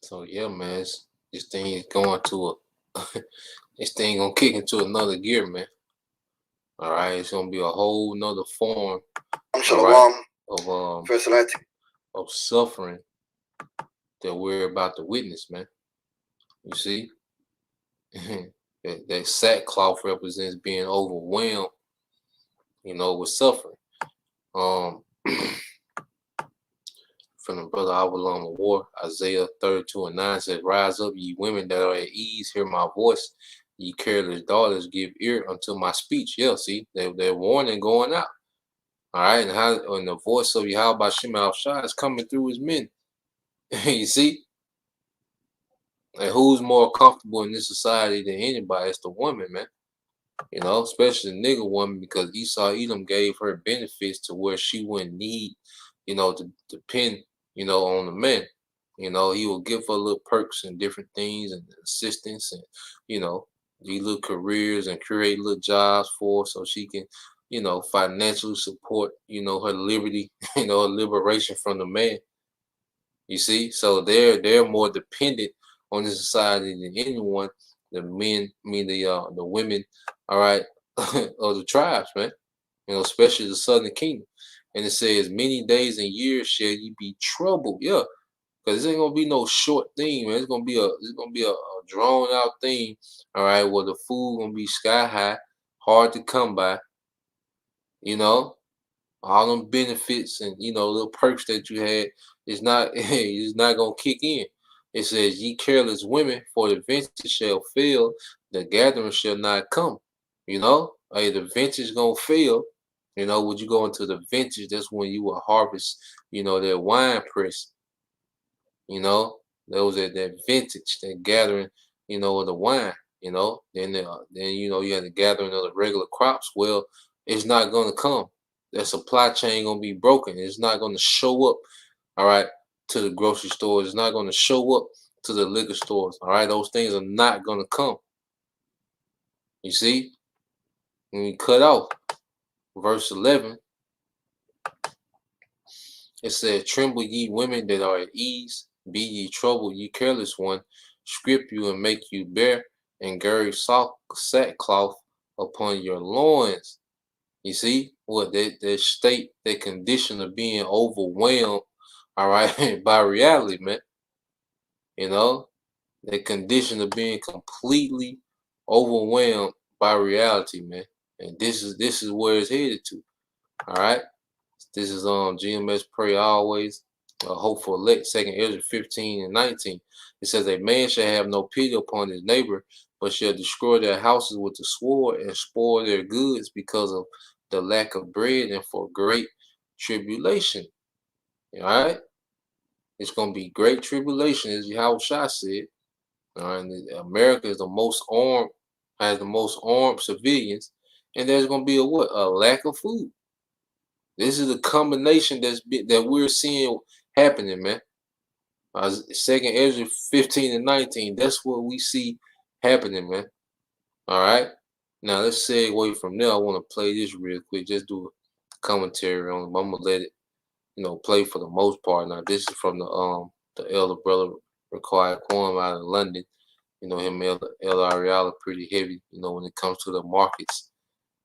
So yeah, man, this thing is going to this thing gonna kick into another gear, man. All right, it's gonna be a whole nother form, of suffering that we're about to witness, man. You see, that sackcloth represents being overwhelmed, with suffering. From the brother Avalon of War, Isaiah 32:9 says, "Rise up, ye women that are at ease, hear my voice. Ye careless daughters, give ear unto my speech." Yeah, see, they're warning going out. All right, and the voice of Yahweh Shema Shai is coming through his men. You see? And who's more comfortable in this society than anybody? It's the woman, man. Especially the nigga woman, because Esau Edom gave her benefits to where she wouldn't need, to depend, on the men. He will give her little perks and different things and assistance and, these little careers and create little jobs for her so she can, financially support, her liberty, her liberation from the man. You see? So they're more dependent on the society than anyone. The men, the women, all right, of the tribes, man. Especially the southern kingdom. And it says, "Many days and years shall ye be troubled." Yeah, because it ain't gonna be no short thing, man. It's gonna be a drawn out thing, all right, where the food gonna be sky high, hard to come by. All them benefits and little perks that you had is not is not gonna kick in. It says, "Ye careless women, for the vintage shall fail, the gathering shall not come." Hey, the vintage gonna fail. When you go into the vintage, that's when you will harvest, that wine press. Those at that vintage, that gathering, of the wine. Then you have the gathering of the regular crops. Well, it's not gonna come. That supply chain gonna be broken. It's not gonna show up, all right, to the grocery stores. It's not gonna show up to the liquor stores. All right, those things are not gonna come. You see, when we cut off verse 11, it said, "Tremble ye women that are at ease, Be ye troubled, ye careless one, strip you and make you bare, and gird sackcloth upon your loins. You see what that state, that condition of being overwhelmed, all right, by reality, man. You know, that condition of being completely overwhelmed by reality, man. And this is where it's headed to. All right. This is GMS pray always. Hope for elect. Second Ezra 15 and 19. It says a man shall have no pity upon his neighbor, but shall destroy their houses with the sword and spoil their goods because of the lack of bread and for great tribulation. All right. It's gonna be great tribulation, as Yahushua said. And America is the most armed, has the most armed civilians, and there's gonna be a what? A lack of food. This is a combination that we're seeing happening, man. Second Ezra 15 and 19. That's what we see happening, man. All right. Now let's segue from there. I want to play this real quick. Just do a commentary on it. I'm gonna let it, play for the most part. Now this is from the elder brother required quorum out of London. Him and El Ariel are pretty heavy, when it comes to the markets,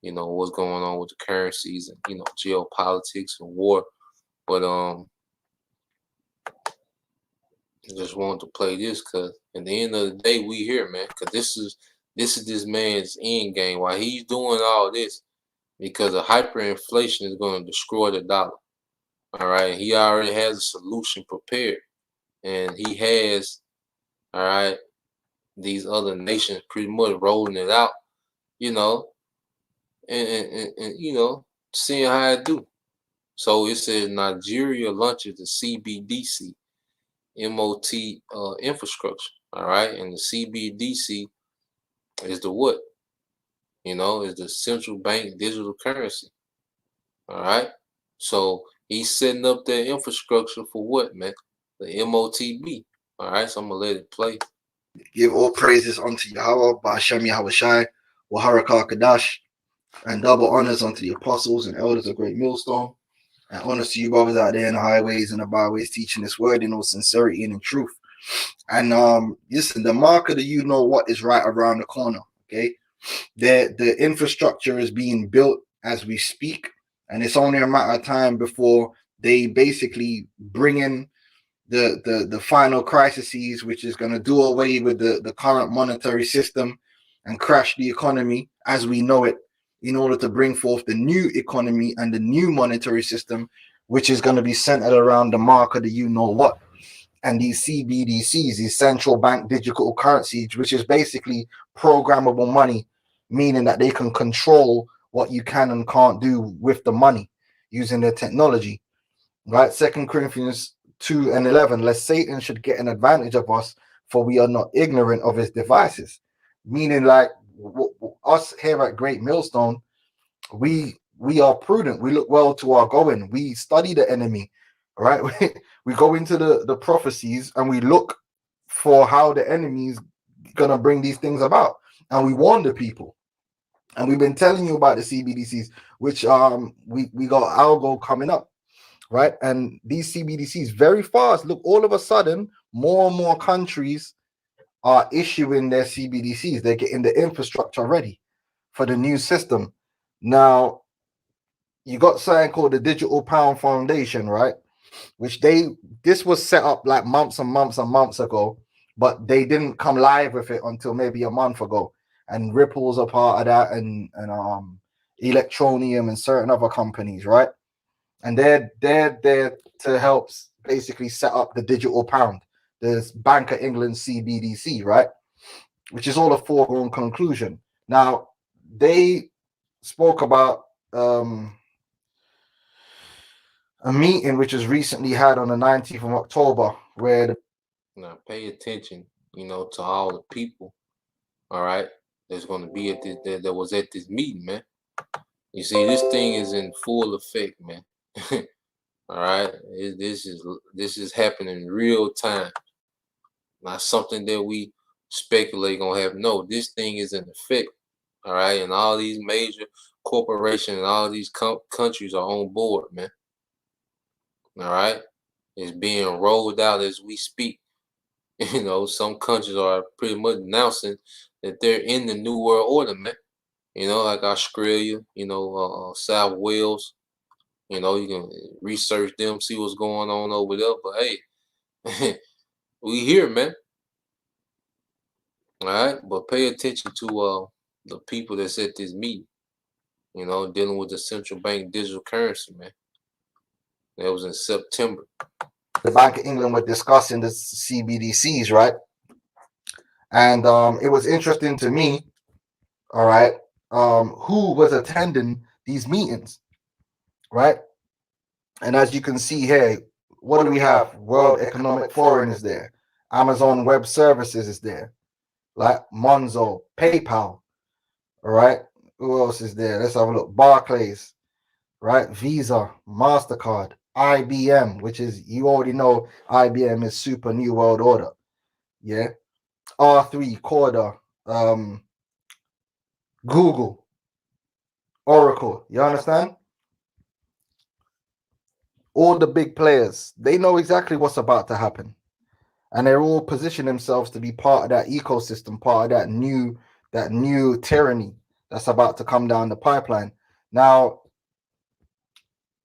what's going on with the currencies and, geopolitics and war. But I just wanted to play this because at the end of the day, we here, man. Because this is this man's end game. While he's doing all this, because of hyperinflation is going to destroy the dollar. All right, he already has a solution prepared, and he has, all right, these other nations pretty much rolling it out, you know, and seeing how it do. So it says Nigeria launches the CBDC M.O.T. Infrastructure. All right, and the CBDC is the what? Is the central bank digital currency. All right, so he's setting up that infrastructure for what, man? The M.O.T.B. All right, so I'm gonna let it play. Give all praises unto Yahweh, Ba'ashem Yahushai, Waharakah Kadash, and double honors unto the apostles and elders of Great Millstone, and honors to you brothers out there in the highways and the byways teaching this word in all sincerity and in truth. And listen, the mark of the you know what is right around the corner. Okay, the infrastructure is being built as we speak, and it's only a matter of time before they basically bring in the final crises, which is going to do away with the current monetary system and crash the economy as we know it, in order to bring forth the new economy and the new monetary system, which is going to be centered around the mark of the you know what. And these CBDCs, these central bank digital currencies, which is basically programmable money, meaning that they can control what you can and can't do with the money using their technology. Right? 2 Corinthians 2 and 11, lest Satan should get an advantage of us, for we are not ignorant of his devices. Meaning, like us here at Great Millstone, we are prudent. We look well to our going. We study the enemy, right? We go into the prophecies and we look for how the enemy's gonna bring these things about, and we warn the people. And we've been telling you about the CBDCs, which we got algo coming up, right? And these CBDCs very fast. Look, all of a sudden, more and more countries are issuing their CBDCs. They're getting the infrastructure ready for the new system. Now, you got something called the Digital Pound Foundation, right? Which this was set up like months and months and months ago, but they didn't come live with it until maybe a month ago. And Ripple's a part of that, and Electronium and certain other companies, right? And they're there to help basically set up the digital pound, the Bank of England CBDC, right? Which is all a foregone conclusion. Now, they spoke about a meeting which was recently had on the 19th of October, where Now pay attention, to all the people. All right, that's going to be at this that was at this meeting, man. You see, this thing is in full effect, man. All right, this is happening in real time. Not something that we speculate gonna happen. No, this thing is in effect. All right, and all these major corporations and all these countries are on board, man. All right, is being rolled out as we speak. You know, some countries are pretty much announcing that they're in the New World Order, man. You know, like Australia, you know, South Wales. You know, you can research them, see what's going on over there. But hey, we here, man. All right, but pay attention to the people that's at this meeting. You know, dealing with the central bank digital currency, man. That was in September. The Bank of England were discussing the CBDCs, right? And it was interesting to me, all right, who was attending these meetings, right? And as you can see here, what do we have? World Economic Forum is there. Amazon Web Services is there. Like Monzo, PayPal, all right? Who else is there? Let's have a look. Barclays, right? Visa, MasterCard, IBM, which is, you already know, IBM is super new world order. Yeah. R3, Corda, Google, Oracle. You understand? All the big players, they know exactly what's about to happen. And they're all positioning themselves to be part of that ecosystem, part of that new tyranny that's about to come down the pipeline. Now,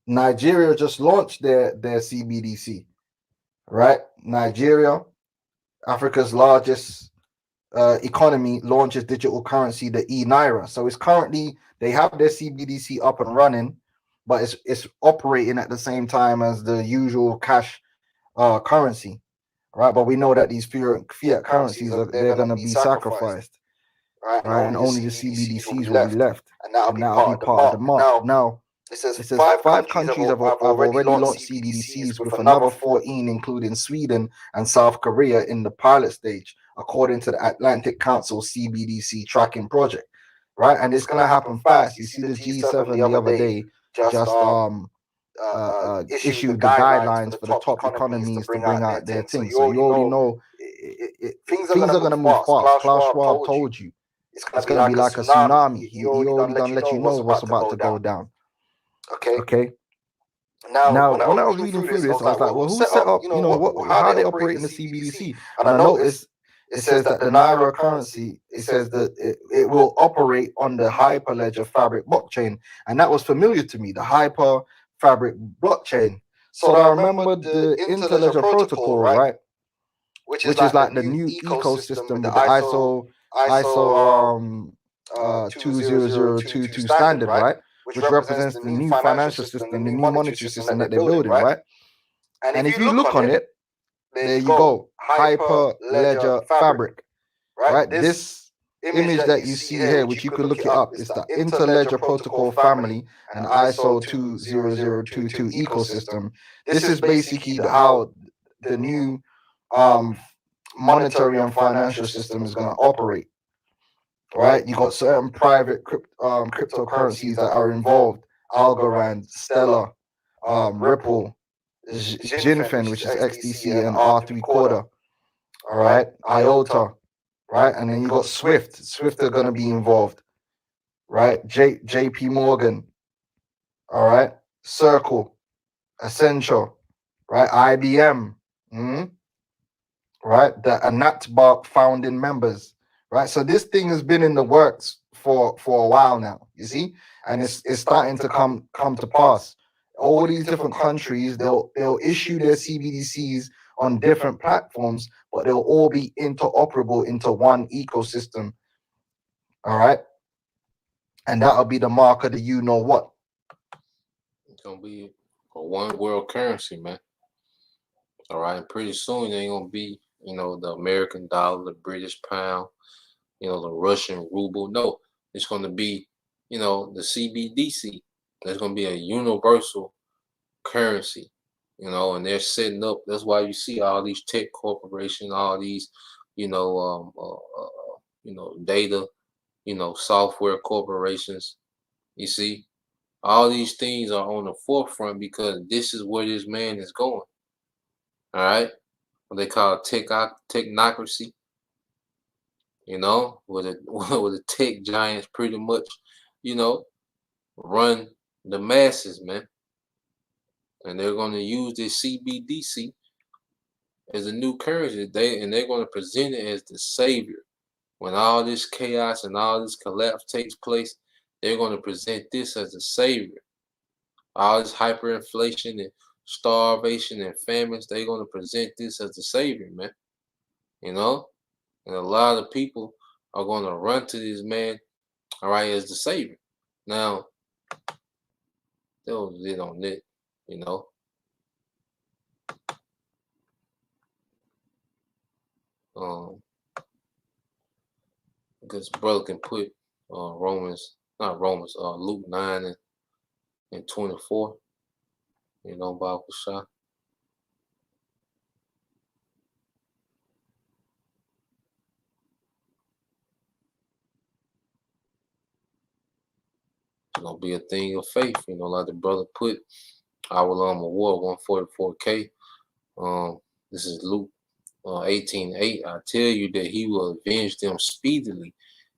Nigeria just launched their CBDC, right? Nigeria, Africa's largest economy, launches digital currency, the e-naira. So it's currently, they have their CBDC up and running, but it's operating at the same time as the usual cash currency, right? But we know that these fiat currencies are, they're going to be sacrificed, right? And only the CBDCs will be left, and that'll be part of the mark. Now, it says five countries have already launched CBDCs, with another 14, including Sweden and South Korea, in the pilot stage, according to the Atlantic Council CBDC tracking project, right? And it's going to happen fast. You see the G7 the other day just issued the guidelines for the top economies to bring out their thing. So you already know things are going to move fast. Klaus Schwab told you it's going to be like a tsunami. He already done let you know what's about to go down. Okay. Now, when I was reading through this, I was like, well, who set up, how they operate in the CBDC? And I noticed it says that the Naira currency, it says that it will operate on the Hyperledger Fabric blockchain. And that was familiar to me, the Hyper Fabric blockchain. So I remember the Interledger protocol, right? Which is like the new ecosystem with the ISO 20022 standard, right? Which represents the new financial system, the new monetary system that they're building, right? And if you look on it, there you go, Hyper Ledger Fabric, right? This image that you see here, which you could look it up, is the Interledger Protocol family and ISO 20022 ecosystem. This is basically how the new monetary and financial system is going to operate, right? You got certain private cryptocurrencies that are involved: Algorand, Stellar, Ripple, Jinfen, which is XDC, and R3 Corda, all right? IOTA, right? And then you got Swift. Swift are going to be involved, right? JP Morgan, all right? Circle, Accenture, right? IBM, right? The M.O.T.B founding members, right? So this thing has been in the works for a while now, you see, and it's starting to come to pass. All these different countries, they'll issue their CBDCs on different platforms, but they'll all be interoperable into one ecosystem, all right? And that'll be the mark of the you know what. It's gonna be a one world currency, man. All right, and pretty soon it ain't gonna be, you know, the American dollar, the British pound, you know, the Russian ruble. No, it's gonna be, you know, the CBDC. There's gonna be a universal currency, you know, and they're setting up. That's why you see all these tech corporations, all these, you know, data, you know, software corporations. You see, all these things are on the forefront because this is where this man is going. All right, what they call technocracy. You know, where the where the tech giants pretty much, you know, run the masses, man. And they're going to use this CBDC as a new currency. They're going to present it as the savior. When all this chaos and all this collapse takes place, they're going to present this as a savior. All this hyperinflation and starvation and famines, they're going to present this as the savior, man. You know? And a lot of people are going to run to this man, all right, as the savior. Now, they'll get on it, you know. Because brother can put Luke 9 and 24, you know, Bible shot. It's gonna be a thing of faith, you know, like the brother put our award 144K. This is Luke 18:8. I tell you that he will avenge them speedily.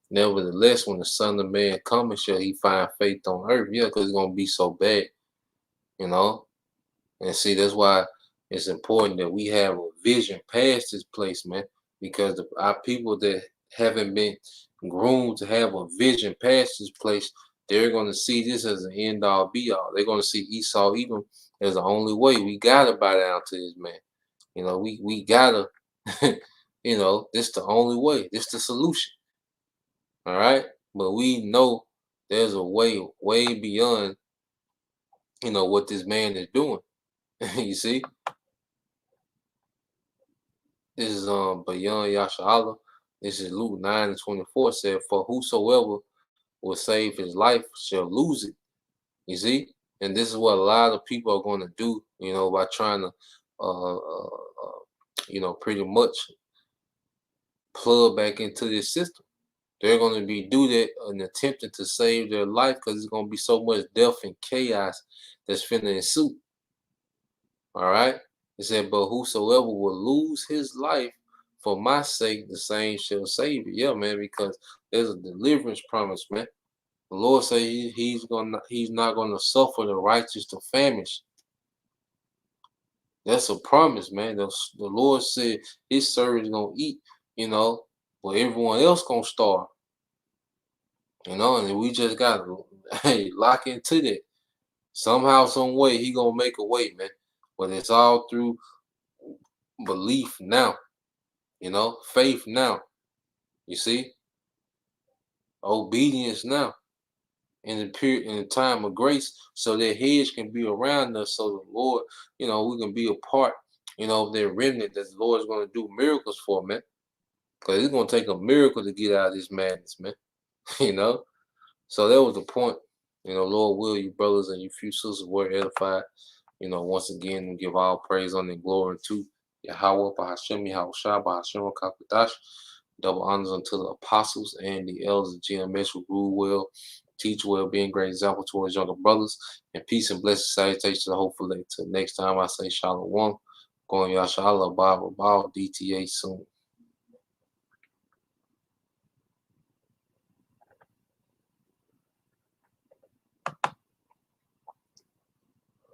Nevertheless, when the Son of Man cometh, shall he find faith on earth? Yeah, because it's gonna be so bad, you know. And see, that's why it's important that we have a vision past this place, man. Because our people that haven't been groomed to have a vision past this place, they're going to see this as an end all be all. They're going to see Esau Edom as the only way. We gotta bow down to this man. You know, we gotta, you know, this the only way. This the solution. All right, but we know there's a way beyond, you know, what this man is doing. You see. This is beyond Yashala. This is Luke 9 and 24 said, for whosoever will save his life shall lose it. You see? And this is what a lot of people are going to do, you know, by trying to you know, pretty much plug back into this system. They're going to do that and attempting to save their life because there's going to be so much death and chaos that's finna ensue. All right? It said, but whosoever will lose his life for my sake, the same shall save it. Yeah, man, because there's a deliverance promise, man. The Lord said he's not gonna suffer the righteous to famish. That's a promise, man. The Lord said his servants gonna eat, you know, but everyone else gonna starve. You know, and we just gotta hey, lock into that. Somehow, some way, he gonna make a way, man. But it's all through belief now, you know, faith now. You see, obedience now. In the time of grace, so that hedge can be around us, so the Lord, you know, we can be a part, you know, of their remnant that the Lord is going to do miracles for, man. Because it's going to take a miracle to get out of this madness, man. You know. So that was the point. You know, Lord will you brothers and you few sisters were edified. You know, once again, we give all praise, honor, and glory to Yahweh, Bahashem, Yahushua, Bahashem, Kakadash. Double honors unto the apostles and the elders of GMS who grew well, teach well, being great example towards younger brothers. And peace and blessed salutations, hopefully. Till next time, I say Shalom. Going Yashala, Bible, DTA soon.